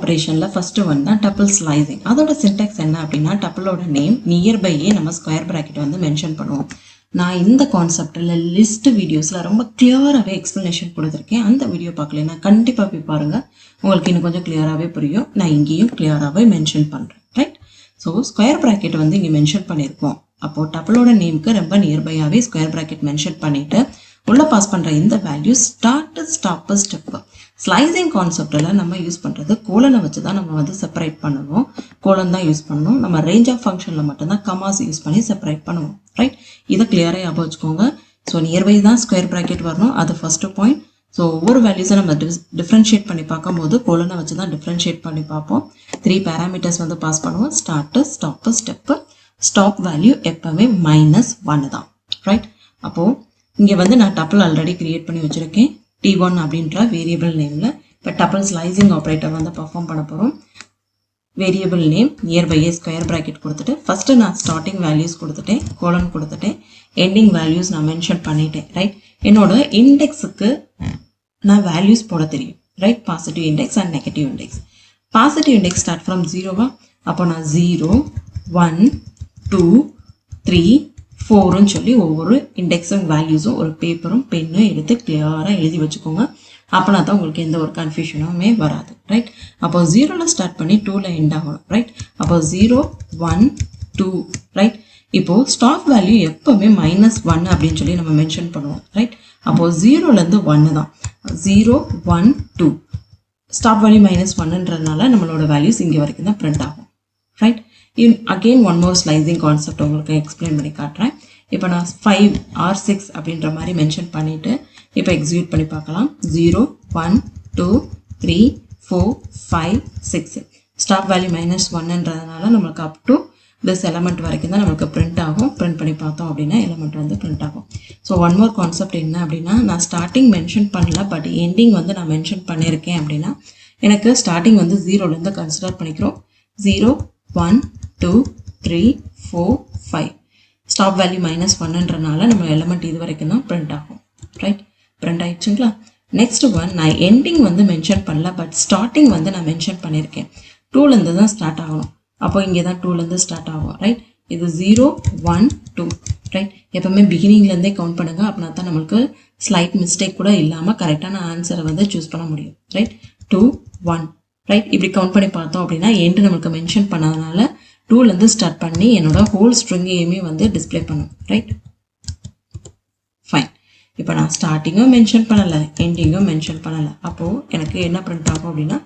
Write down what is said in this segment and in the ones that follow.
ஆப்ரேஷனில் first one தான் tuple slicing. அதோட syntax என்ன அப்படின்னா, டப்பிளோட நேம் நியர்பையே நம்ம ஸ்கொயர் ப்ராக்கெட் வந்து மென்ஷன் பண்ணுவோம். நான் இந்த கான்செப்டில் லிஸ்ட் வீடியோஸில் ரொம்ப கிளியராகவே எக்ஸ்ப்ளனேஷன் கொடுத்துருக்கேன். அந்த வீடியோ பார்க்கலன்னா கண்டிப்பாக போய் பாருங்கள், உங்களுக்கு இன்னும் கொஞ்சம் கிளியராகவே புரியும். நான் இங்கேயும் கிளியராகவே மென்ஷன் பண்ணுறேன். ரைட்? ஸோ ஸ்கொயர் ப்ராக்கெட் வந்து இங்கே மென்ஷன் பண்ணியிருக்கோம். அப்போது டப்பிளோட நேமுக்கு ரொம்ப நியர்பையாகவே ஸ்கொயர் ப்ராக்கெட் மென்ஷன் பண்ணிவிட்டு உள்ளே பாஸ் பண்ணுற இந்த value start stop step. Slicing கான்செப்டில் நம்ம யூஸ் பண்ணுறது கோலனை வச்சு தான் நம்ம வந்து செப்பரேட் பண்ணுவோம். கோலன் தான் யூஸ் பண்ணணும். நம்ம ரேஞ்ச் ஆஃப் ஃபங்க்ஷனில் மட்டும்தான் கமாஸ் யூஸ் பண்ணி செப்பரேட் பண்ணுவோம். ரைட்? இதை கிளியராக ஞாபகம் வச்சுக்கோங்க. ஸோ நியர்பை தான் ஸ்கொயர் ப்ராக்கெட் வரணும், அது ஃபஸ்ட்டு பாயிண்ட். ஸோ ஒவ்வொரு வேல்யூஸை நம்ம டிஃப்ரென்ஷியேட் பண்ணி பார்க்கும்போது கோலனை வச்சு தான் டிஃப்ரென்ஷியேட் பண்ணி பார்ப்போம். 3 பேராமீட்டர்ஸ் வந்து பாஸ் பண்ணுவோம். Start stop step. Stop value எப்போவுமே -1 தான். ரைட்? அப்போது இங்கே வந்து நான் டப்பிள் ஆல்ரெடி கிரியேட் பண்ணி வச்சுருக்கேன் T1 அப்படின்ற வேரியபிள் நேமில். இப்போ டப்பிள் ஸ்லைசிங் ஆப்ரேட்டர் வந்து பர்ஃபார்ம் பண்ண போகிறோம். வேரியபிள் நேம் நியர்பையே ஸ்கொயர் ப்ராக்கெட் கொடுத்துட்டு ஃபஸ்ட்டு நான் ஸ்டார்டிங் வேல்யூஸ் கொடுத்துட்டேன், கோலன் கொடுத்துட்டேன், எண்டிங் வேல்யூஸ் நான் மென்ஷன் பண்ணிட்டேன். ரைட்? என்னோட இண்டெக்ஸுக்கு நான் வேல்யூஸ் போட தெரியும். Right? Positive index and negative index. Positive index start from 0வா, அப்போ நான் 0, 1, 2, 3, 4ன்னு சொல்லி ஒவ்வொரு இண்டெக்ஸும் வேல்யூஸும் ஒரு பேப்பரும் பென்னும் எடுத்து கிளியராக எழுதி வச்சுக்கோங்க. அப்போனா தான் உங்களுக்கு எந்த ஒரு கன்ஃபியூஷனுமே வராது. ரைட்? அப்போ 0ல் ஸ்டார்ட் பண்ணி 2ல் எண்ட் ஆகணும். ரைட்? அப்போ 0, 1, 2. ரைட்? இப்போது ஸ்டாப் வேல்யூ எப்போவுமே -1 அப்படின்னு சொல்லி நம்ம மென்ஷன் பண்ணுவோம். ரைட்? அப்போது 0லேருந்து 1 தான். 0, 1, 2. ஸ்டாப் வேல்யூ -1ன்றதுனால நம்மளோட வேல்யூஸ் இங்கே வரைக்கும் தான் பிரிண்ட் ஆகும். Right? Again one more slicing concept உங்களுக்கு எக்ஸ்பிளைன் பண்ணி காட்டுறேன். இப்போ நான் 5 or 6 அப்படின்ற மாதிரி மென்ஷன் பண்ணிவிட்டு இப்போ எக்ஸிக்யூட் பண்ணி பார்க்கலாம். 0, 1, 2, 3, 4, 5, 6. ஸ்டாப் வேல்யூ -1ன்றதுனால நம்மளுக்கு அப் டு திஸ் எலமெண்ட் வரைக்கும் தான் நம்மளுக்கு பிரிண்ட் ஆகும். பிரிண்ட் பண்ணி பார்த்தோம் அப்படின்னா எலமெண்ட் வந்து பிரிண்ட் ஆகும். ஸோ ஒன் மோர் கான்செப்ட் என்ன அப்படின்னா, நான் ஸ்டார்டிங் மென்ஷன் பண்ணல, பட் எண்டிங் வந்து நான் மென்ஷன் பண்ணியிருக்கேன் அப்படின்னா எனக்கு ஸ்டார்டிங் வந்து 0லேருந்து கன்சிடர் பண்ணிக்கிறோம். 0, 1, 2, 3, 4, 5. ஸ்டாப் வேல்யூ -1ன்றனால நம்ம எலமெண்ட் இது வரைக்கும் தான் பிரிண்ட் ஆகும். ரைட்? பிரிண்ட் ஆயிடுச்சுங்களா? நெக்ஸ்ட் ஒன், நான் எண்டிங் வந்து மென்ஷன் பண்ணல, பட் ஸ்டார்டிங் வந்து நான் மென்ஷன் பண்ணியிருக்கேன். 2லேருந்து தான் ஸ்டார்ட் ஆகணும். அப்போ இங்கே தான் 2லேருந்து ஸ்டார்ட் ஆகும். ரைட்? இது 0, 1, 2. ரைட்? எப்போவுமே பிகினிங்லேருந்தே கவுண்ட் பண்ணுங்கள். அப்படின்னா தான் நம்மளுக்கு ஸ்லைட் மிஸ்டேக் கூட இல்லாமல் கரெக்டான ஆன்சரை வந்து சூஸ் பண்ண முடியும். ரைட்? 2, 1. ரைட்? இப்படி கவுண்ட் பண்ணி பார்த்தோம் அப்படின்னா எண்டு நம்மளுக்கு மென்ஷன் பண்ணதுனால 2லேருந்து ஸ்டார்ட் பண்ணி என்னோட ஹோல் ஸ்ட்ரிங்கையுமே வந்து டிஸ்பிளே பண்ணும். ரைட்? ஃபைன். இப்போ நான் ஸ்டார்டிங்கும் மென்ஷன் பண்ணலை, எண்டிங்கும் மென்ஷன் பண்ணலை. அப்போது எனக்கு என்ன பிரிண்ட் ஆகும் அப்படின்னா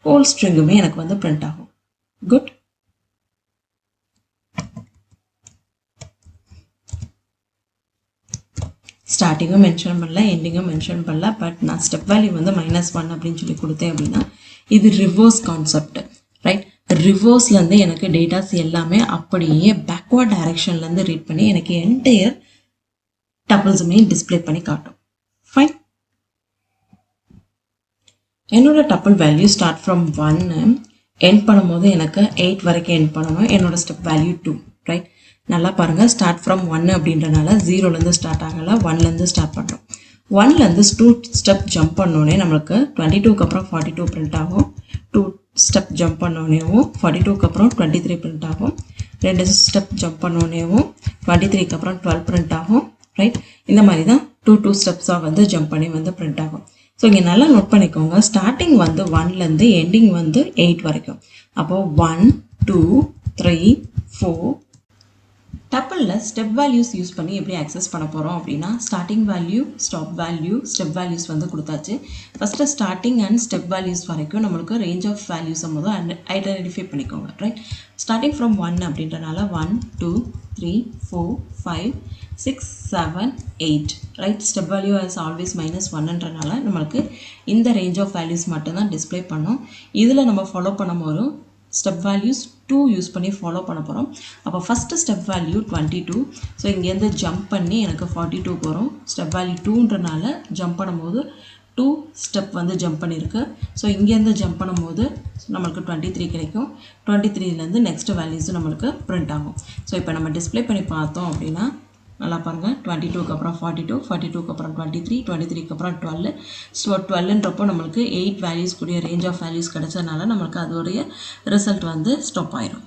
ஹோல் ஸ்ட்ரிங்குமே எனக்கு வந்து பிரிண்ட் ஆகும். குட். ஸ்டார்டிங்கும் மென்ஷன் பண்ணல, எண்டிங்கும் மென்ஷன் பண்ணல, பட் நான் ஸ்டெப் வேல்யூ வந்து -1 அப்படின்னு சொல்லி கொடுத்தேன் அப்படின்னா இது ரிவர்ஸ் கான்செப்ட். ரைட்? ரிவர்ஸ்லேருந்து எனக்கு டேட்டாஸ் எல்லாமே அப்படியே பேக்வர்ட் டைரக்ஷன்லேருந்து ரீட் பண்ணி எனக்கு என்டையர் டப்பிள்ஸுமே டிஸ்பிளே பண்ணி காட்டும். ஃபைன். என்னோட double value start from 1 end பண்ணும்போது எனக்கு 8 வரைக்கும் எண்ட் பண்ணணும். என்னோட ஸ்டெப் வேல்யூ 2. ரைட்? நல்லா பாருங்கள், ஸ்டார்ட் ஃப்ரம் 1 அப்படின்றனால 0லேருந்து ஸ்டார்ட் ஆகலை, 1லேருந்து ஸ்டார்ட் பண்ணுறோம். 1லேருந்து 2 ஸ்டெப் ஜம்ப் பண்ணோடனே நம்மளுக்கு 22க்கு அப்புறம் 42 பிரிண்ட் ஆகும். 2 ஸ்டெப் ஜம்ப் பண்ணோடனேவும் 42க்கு அப்புறம் 23 பிரிண்ட் ஆகும். 2 ஸ்டெப் ஜம்ப் பண்ணோடனேவும் 23க்கு அப்புறம் 12 பிரிண்ட் ஆகும். ரைட்? இந்த மாதிரி தான் 2 ஸ்டெப்ஸாக வந்து ஜம்ப் பண்ணி வந்து பிரிண்ட் ஆகும். ஸோ இங்கே நல்லா நோட் பண்ணிக்கோங்க, ஸ்டார்டிங் வந்து 1லேருந்து எண்டிங் வந்து 8 வரைக்கும். அப்போது 1, 2, 3, 4. டப்பிளில் ஸ்டெப் வேல்யூஸ் யூஸ் பண்ணி எப்படி ஆக்சஸ் பண்ண போகிறோம் அப்படின்னா, starting value, stop value, step values வந்து கொடுத்தாச்சு. First starting and step values வரைக்கும் நம்மளுக்கு ரேஞ்ச் ஆஃப் வேல்யூஸை முதல் ஐடென்டிஃபை பண்ணிக்கோங்க. ரைட்? ஸ்டார்டிங் ஃப்ரம் 1 அப்படின்றனால 1, 2, 3, 4, 5, 6, 7, 8. Right? Step value as always -1ன்றனால நம்மளுக்கு இந்த ரேஞ்ச் ஆஃப் வேல்யூஸ் மட்டும்தான் டிஸ்பிளே பண்ணும். இதில் நம்ம ஃபாலோ பண்ணும்போது ஸ்டெப் வேல்யூஸ் 2 யூஸ் பண்ணி ஃபாலோ பண்ண போகிறோம். அப்போ ஃபஸ்ட்டு ஸ்டெப் வேல்யூ 22. ஸோ இங்கேருந்து ஜம்ப் பண்ணி எனக்கு 42 வரும். ஸ்டெப் வேல்யூ 2ன்றனால ஜம்ப் பண்ணும்போது 2 ஸ்டெப் வந்து ஜம்ப் பண்ணியிருக்கு. ஸோ இங்கேருந்து ஜம்ப் பண்ணும்போது நம்மளுக்கு 23 கிடைக்கும். 23லேருந்து நெக்ஸ்ட் வேல்யூஸும் நம்மளுக்கு பிரிண்ட் ஆகும். ஸோ இப்போ நம்ம டிஸ்பிளே பண்ணி பார்த்தோம் அப்படின்னா நல்லா பாருங்கள் 22க்கு அப்புறம் 42, 42க்கு அப்புறம் 23, 23க்கு அப்புறம் 12. ஸோ 12ன்றப்போ நம்மளுக்கு 8 வேல்யூஸ் கூடிய ரேஞ்ச் ஆஃப் வேல்யூஸ் கிடைச்சதுனால நம்மளுக்கு அதோடைய ரிசல்ட் வந்து ஸ்டாப் ஆயிரும்.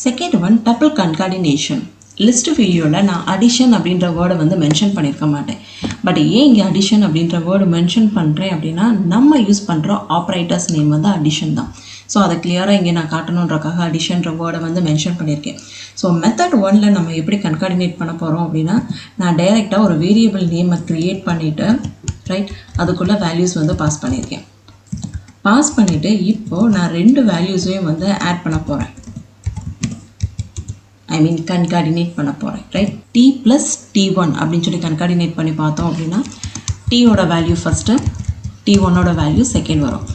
Second one double coordination. Last வீடியோவில் நான் அடிஷன் அப்படின்ற வேர்டை வந்து மென்ஷன் பண்ணியிருக்க மாட்டேன். பட் ஏன் இங்கே அடிஷன் அப்படின்ற வேர்டு மென்ஷன் பண்ணுறேன் அப்படின்னா நம்ம யூஸ் பண்ணுற ஆப்ரேட்டர்ஸ் நேம் வந்து அடிஷன் தான். ஸோ அதை கிளியராக இங்கே நான் காட்டணுன்றக்காக அடிஷன்ற வேர்டை வந்து மென்ஷன் பண்ணியிருக்கேன். ஸோ மெத்தட் 1ல் நம்ம எப்படி கன்கார்டினேட் பண்ண போகிறோம் அப்படின்னா நான் டைரெக்டாக ஒரு வேரியபிள் நேமை க்ரியேட் பண்ணிவிட்டு ரைட் அதுக்குள்ளே வேல்யூஸ் வந்து பாஸ் பண்ணியிருக்கேன். பாஸ் பண்ணிவிட்டு இப்போது நான் 2 வேல்யூஸையும் வந்து ஆட் பண்ண போகிறேன். கன்கார்டினேட் பண்ண போகிறேன். ரைட் t + t1 அப்படின்னு சொல்லி கன்கார்டினேட் பண்ணி பார்த்தோம் அப்படின்னா டீயோட வேல்யூ ஃபஸ்ட்டு, t1ஓட வேல்யூ செகண்ட் வரும்.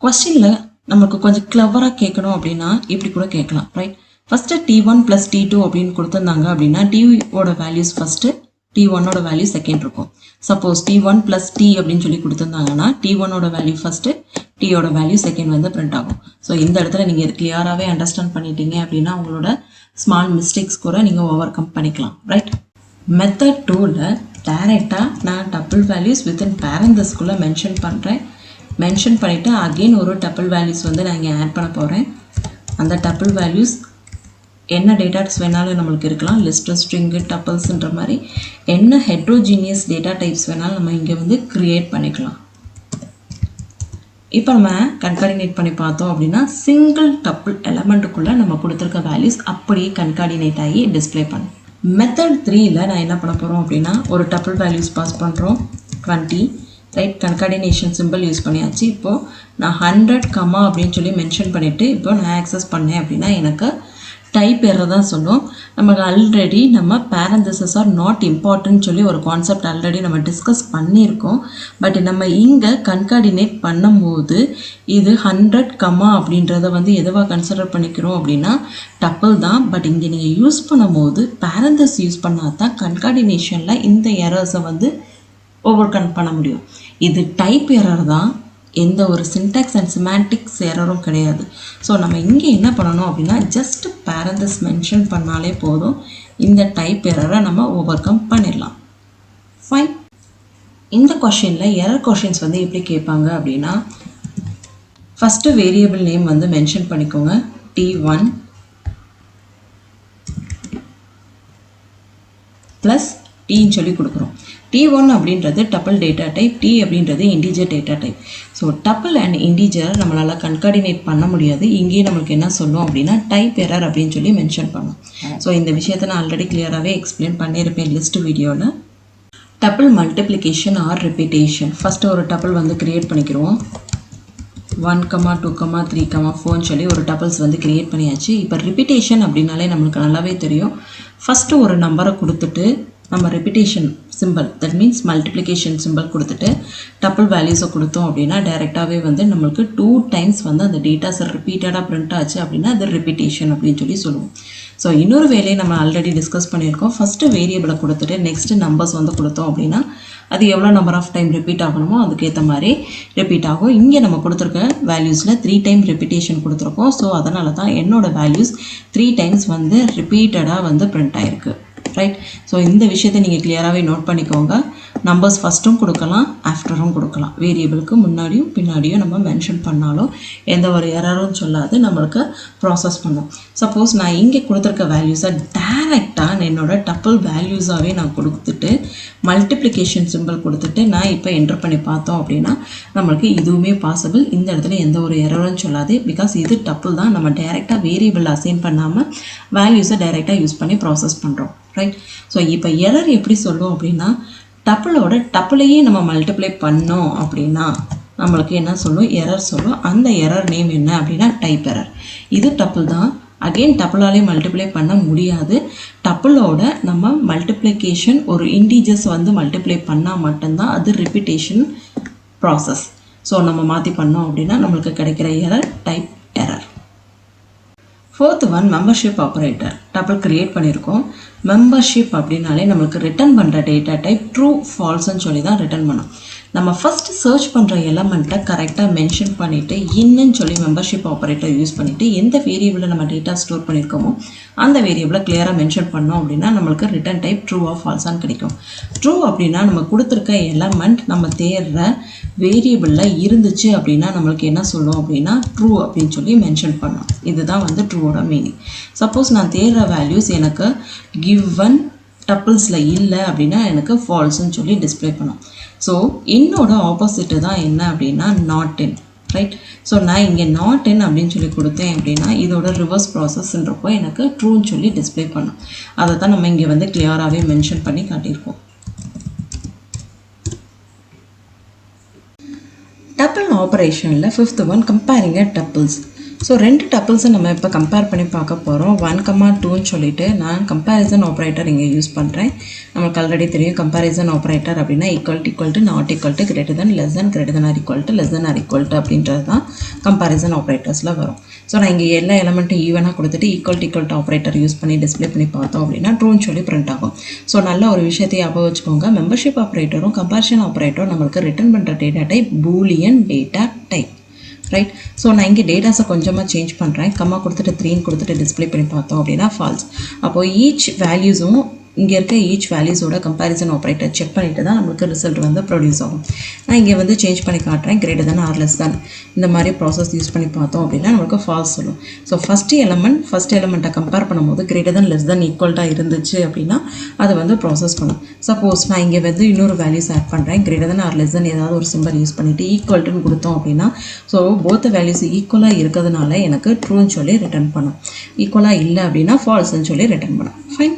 கொஸ்டினில் நமக்கு கொஞ்சம் கிளவராக கேட்கணும் அப்படின்னா இப்படி கூட கேட்கலாம். ரைட் ஃபஸ்ட்டு t1 + t2 அப்படின்னு கொடுத்துருந்தாங்க அப்படின்னா டீயோட வேல்யூஸ் ஃபஸ்ட்டு, t1ஓட வேல்யூ செகண்ட் இருக்கும். சப்போஸ் t1 + t அப்படின்னு சொல்லி கொடுத்துருந்தாங்கன்னா t1ஓட வேல்யூ ஃபஸ்ட்டு, டீயோட வேல்யூ செகண்ட் வந்து பிரிண்ட் ஆகும். ஸோ இந்த இடத்துல நீங்கள் இது கிளியராகவே அண்டர்ஸ்டாண்ட் பண்ணிட்டீங்க அப்படின்னா உங்களோட ஸ்மால் மிஸ்டேக்ஸ் கூட நீங்கள் ஓவர் கம் பண்ணிக்கலாம். ரைட் மெத்தட் 2ல் டைரெக்டாக நான் டப்பிள் வேல்யூஸ் வித்தின் பேரந்தஸ்குள்ளே மென்ஷன் பண்ணுறேன். மென்ஷன் பண்ணிவிட்டு அகெயின் ஒரு டப்பிள் வேல்யூஸ் வந்து நான் இங்கே ஆட் பண்ண போகிறேன். அந்த டப்பிள் வேல்யூஸ் என்ன டேட்டாஸ் வேணாலும் நம்மளுக்கு இருக்கலாம். லிஸ்ட்டு, ஸ்ட்ரிங்கு, டப்பிள்ஸுன்ற மாதிரி என்ன ஹெட்ரோஜீனியஸ் டேட்டா டைப்ஸ் வேணாலும் நம்ம இங்கே வந்து க்ரியேட் பண்ணிக்கலாம். இப்போ நம்ம கன்கார்டினேட் பண்ணி பார்த்தோம் அப்படின்னா சிங்கிள் டப்பிள் எலமெண்ட்டுக்குள்ளே நம்ம கொடுத்துருக்க வேல்யூஸ் அப்படியே கன்கார்டினேட் ஆகி டிஸ்பிளே பண்ணும். மெத்தட் 3ல் நான் என்ன பண்ண போகிறோம் அப்படின்னா ஒரு டப்பிள் வேல்யூஸ் பாஸ் பண்ணுறோம் 20. ரைட் கன்கார்டினேஷன் சிம்பிள் யூஸ் பண்ணியாச்சு. இப்போது நான் 100, அப்படின்னு சொல்லி மென்ஷன் பண்ணிவிட்டு இப்போ நான் ஆக்சஸ் பண்ணேன் அப்படின்னா எனக்கு டைப் எரர் தான் சொல்லும். நமக்கு ஆல்ரெடி நம்ம பேரந்தசிஸ் ஆர் நாட் இம்பார்ட்டன்ட் சொல்லி ஒரு கான்செப்ட் ஆல்ரெடி நம்ம டிஸ்கஸ் பண்ணியிருக்கோம். பட் நம்ம இங்கே கன்கார்டினேட் பண்ணும்போது இது 100, அப்படின்றத வந்து எதுவாக கன்சிடர் பண்ணிக்கிறோம் அப்படின்னா டப்பிள் தான். பட் இங்கே நீங்கள் யூஸ் பண்ணும்போது பேரந்தஸ் யூஸ் பண்ணால் தான் கன்கார்டினேஷனில் இந்த எரர்ஸை வந்து ஓவர் கம் பண்ண முடியும். இது டைப் எரர் தான், எந்த ஒரு சின்டாக்ஸ் அண்ட் சிமாண்டிக்ஸ் எரரும் கிடையாது. ஸோ நம்ம இங்கே என்ன பண்ணணும் அப்படின்னா ஜஸ்ட் பேரந்தஸ் மென்ஷன் பண்ணாலே போதும், இந்த டைப் எரரை நம்ம ஓவர் கம் பண்ணிடலாம். ஃபைன். இந்த கொஷினில் எரர் கொஷின்ஸ் வந்து எப்படி கேட்பாங்க அப்படின்னா ஃபஸ்ட்டு வேரியபிள் நேம் வந்து மென்ஷன் பண்ணிக்கோங்க. t1 ப்ளஸ் டீன்னு சொல்லி கொடுக்குறோம். t1 அப்படின்றது டப்பிள் டேட்டா டைப், t அப்படின்றது integer data type. So tuple and integer நம்மளால் கன்கார்டினேட் பண்ண முடியாது. இங்கேயே நம்மளுக்கு என்ன சொல்லும் அப்படின்னா டைப் எரர் அப்படின்னு சொல்லி மென்ஷன் பண்ணோம். ஸோ இந்த விஷயத்தை நான் ஆல்ரெடி கிளியராகவே எக்ஸ்பிளைன் பண்ணியிருப்பேன் லிஸ்ட் வீடியோவில். Tuple multiplication or repetition. First ஒரு டப்பிள் வந்து க்ரியேட் பண்ணிக்கிறோம். 1, 2, 3, 4 சொல்லி ஒரு டப்பிள்ஸ் வந்து க்ரியேட் பண்ணியாச்சு. இப்போ ரிப்பீட்டேஷன் அப்படின்னாலே நம்மளுக்கு நல்லாவே தெரியும். ஃபஸ்ட்டு ஒரு நம்பரை கொடுத்துட்டு நம்ம repetition simple, that means multiplication simple கொடுத்துட்டு டப்பிள் வேல்யூஸை கொடுத்தோம் அப்படின்னா டைரெக்டாகவே வந்து நம்மளுக்கு 2 டைம்ஸ் வந்து அந்த டேட்டாஸை ரிப்பீட்டடாக பிரிண்ட் ஆச்சு அப்படின்னா அது ரிப்பீட்டேஷன் அப்படின்னு சொல்லி சொல்லுவோம். ஸோ இன்னொரு வேலையை நம்ம ஆல்ரெடி டிஸ்கஸ் பண்ணியிருக்கோம். ஃபஸ்ட்டு வேரியபிளை கொடுத்துட்டு நெக்ஸ்ட்டு நம்பர்ஸ் வந்து கொடுத்தோம் அப்படின்னா அது எவ்வளோ நம்பர் ஆஃப் டைம் ரிப்பீட் ஆகணுமோ அதுக்கேற்ற மாதிரி ரிப்பீட் ஆகும். இங்கே நம்ம கொடுத்துருக்க வேல்யூஸில் 3 டைம் ரிப்பீட்டேஷன் கொடுத்துருக்கோம். ஸோ அதனால தான் என்னோடய வேல்யூஸ் 3 டைம்ஸ் வந்து ரிப்பீட்டடாக வந்து பிரிண்ட் ஆகிருக்கு. ரைட். ஸோ இந்த விஷயத்தை நீங்கள் கிளியராகவே நோட் பண்ணிக்கோங்க. நம்பர்ஸ் ஃபஸ்ட்டும் கொடுக்கலாம், ஆஃப்டரும் கொடுக்கலாம். வேரியபிளுக்கு முன்னாடியும் பின்னாடியும் நம்ம மென்ஷன் பண்ணாலும் எந்த ஒரு எரரும் சொல்லாது நம்மளுக்கு ப்ராசஸ் பண்ணும். சப்போஸ் நான் இங்கே கொடுத்துருக்க வேல்யூஸை டைரெக்டாக என்னோட டப்பிள் வேல்யூஸாகவே நான் கொடுத்துட்டு மல்டிப்ளிகேஷன் சிம்பிள் கொடுத்துட்டு நான் இப்போ என்டர் பண்ணி பார்த்தோம் அப்படின்னா நம்மளுக்கு இதுவுமே பாசிபிள். இந்த இடத்துல எந்த ஒரு எரரும் சொல்லாது. பிகாஸ் இது டப்பிள் தான், நம்ம டைரெக்டாக வேரியபிள் அசைன் பண்ணாமல் வேல்யூஸை டைரெக்டாக யூஸ் பண்ணி ப்ராசஸ் பண்ணுறோம். ரைட். ஸோ இப்போ எரர் எப்படி சொல்லும் அப்படின்னா டப்பிளோட டப்பிளையே நம்ம மல்டிப்ளை பண்ணோம் அப்படின்னா நம்மளுக்கு என்ன சொல்லும், எரர் சொல்லும். அந்த எரர் நேம் என்ன அப்படின்னா டைப் எரர். இது டப்பிள் தான். அகெயின் டப்பிளாலே மல்டிப்ளை பண்ண முடியாது. டப்பிளோட நம்ம மல்டிப்ளிகேஷன் ஒரு இன்டிஜர்ஸ் வந்து மல்டிப்ளை பண்ணால் மட்டும்தான் அது ரிப்பீட்டேஷன் ப்ராசஸ். ஸோ நம்ம மாற்றி பண்ணோம் அப்படின்னா நம்மளுக்கு கிடைக்கிற error type error. Fourth one membership operator. Tuple create பண்ணியிருக்கோம். மெம்பர்ஷிப் அப்படின்னாலே நம்மளுக்கு ரிட்டர்ன் பண்ணுற டேட்டா டைப் ட்ரூ ஃபால்ஸ்ன்னு சொல்லி தான் ரிட்டர்ன் பண்ணோம். நம்ம ஃபஸ்ட்டு சர்ச் பண்ணுற எலமெண்ட்டை கரெக்டாக மென்ஷன் பண்ணிவிட்டு இன்னுன்னு சொல்லி மெம்பர்ஷிப் ஆப்ரேட்டர் யூஸ் பண்ணிவிட்டு எந்த வேரியபிளில் நம்ம டேட்டா ஸ்டோர் பண்ணியிருக்கோமோ அந்த வேரியபிளை கிளியராக மென்ஷன் பண்ணோம் அப்படின்னா நம்மளுக்கு ரிட்டன் டைப் ட்ரூ ஆர் ஃபால்ஸான்னு கிடைக்கும். ட்ரூ அப்படின்னா நம்ம கொடுத்துருக்க எலமெண்ட் நம்ம தேடுற வேரியபிளில் இருந்துச்சு அப்படின்னா நம்மளுக்கு என்ன சொல்லும் அப்படின்னா ட்ரூ அப்படின்னு சொல்லி மென்ஷன் பண்ணோம். இதுதான் வந்து ட்ரூவோட மீனிங். சப்போஸ் நான் தேடுற வேல்யூஸ் எனக்கு கிவன் டப்பிள்ஸில் இல்லை அப்படின்னா எனக்கு ஃபால்ஸ்ன்னு சொல்லி டிஸ்பிளே பண்ணும். ஸோ என்னோட ஆப்போசிட்டு தான் என்ன அப்படின்னா நாட் இன், ரைட்? ஸோ நான் இங்கே நாட் இன் அப்படின்னு சொல்லி கொடுத்தேன் அப்படின்னா இதோட ரிவர்ஸ் ப்ராசஸ்ன்றப்போ எனக்கு ட்ரூன்னு சொல்லி டிஸ்பிளே பண்ணும். அதை தான் நம்ம இங்கே வந்து கிளியராகவே மென்ஷன் பண்ணி காட்டியிருக்கோம். டப்பிள் ஆப்ரேஷனில் fifth one comparing tuples. So ரெண்டு டப்பிள்ஸை நம்ம இப்போ கம்பேர் பண்ணி பார்க்க போகிறோம். 1,2ன்னு சொல்லிட்டு நான் கம்பேரிசன் ஆப்ரேட்டர் இங்கே யூஸ் பண்ணுறேன். நமக்கு ஆல்ரெடி தெரியும் கம்பேரிசன் ஆப்ரேட்டர் அப்படின்னா equal to not equal to greater than less than greater than or equal to less than or equal to அப்படின்றது தான் கம்பேரிசன் ஆப்ரேட்டர்ஸில் வரும். ஸோ நான் இங்கே எல்லா எலமெண்ட்டும் ஈவனாக கொடுத்துட்டு ஈக்குவல் டு ஆப்ரேட்டர் யூஸ் பண்ணி டிஸ்பிளே பண்ணி பார்த்தோம் அப்படின்னா ட்ரூன்னு சொல்லி பிரிண்ட் ஆகும். ஸோ நல்ல ஒரு விஷயத்தை ஞாபகம் வச்சுக்கோங்க, மெம்பர்ஷிப் ஆப்ரேட்டரும் கம்பேரிசன் ஆப்ரேட்டரும் நம்மளுக்கு ரிட்டர்ன் பண்ணுற data type Boolean data type, right? So நான் இங்கே டேட்டாஸை கொஞ்சமாக சேஞ்ச் பண்ணுறேன். கம்மா கொடுத்துட்டு 3 கொடுத்துட்டு டிஸ்பிளே பண்ணி பார்த்தோம் அப்படின்னா ஃபால்ஸ். அப்போது ஈச் வேல்யூஸும் இங்கே இருக்க ஈச் வேல்யூஸோட கம்பேரிசன் ஆப்ரேட்டர் செக் பண்ணிட்டு தான் நம்மளுக்கு ரிசல்ட் வந்து ப்ரொடியூஸ் ஆகும். நான் இங்கே வந்து சேஞ்ச் பண்ணி காட்டுறேன், greater than or less than இந்த மாதிரி ப்ராசஸ் யூஸ் பண்ணி பார்த்தோம் அப்படின்னா நம்மளுக்கு ஃபால்ஸ் சொல்லும். ஸோ ஃபஸ்ட் எலமெண்ட்டை கம்பேர் பண்ணும்போது கிரேட்டர் தென் லெஸ் தென் ஈக்குவல்ட்டாக இருந்துச்சு அப்படின்னா அதை வந்து ப்ராசஸ் பண்ணும். சப்போஸ் நான் இங்கே வந்து இன்னொரு வேல்யூஸ் ஆட் பண்ணுறேன், greater than or less than ஏதாவது ஒரு சிம்பல் யூஸ் பண்ணிவிட்டு ஈக்குவல்ட்டுன்னு கொடுத்தோம் அப்படின்னா ஸோ போத்த வேல்யூஸ் ஈக்குவலாக இருக்கிறதுனால எனக்கு ட்ரூன்னு சொல்லி ரிட்டர்ன் பண்ணும். ஈக்குவலாக இல்லை அப்படின்னா ஃபால்ஸ்ன்னு சொல்லி ரிட்டர்ன் பண்ணும். ஃபைன்.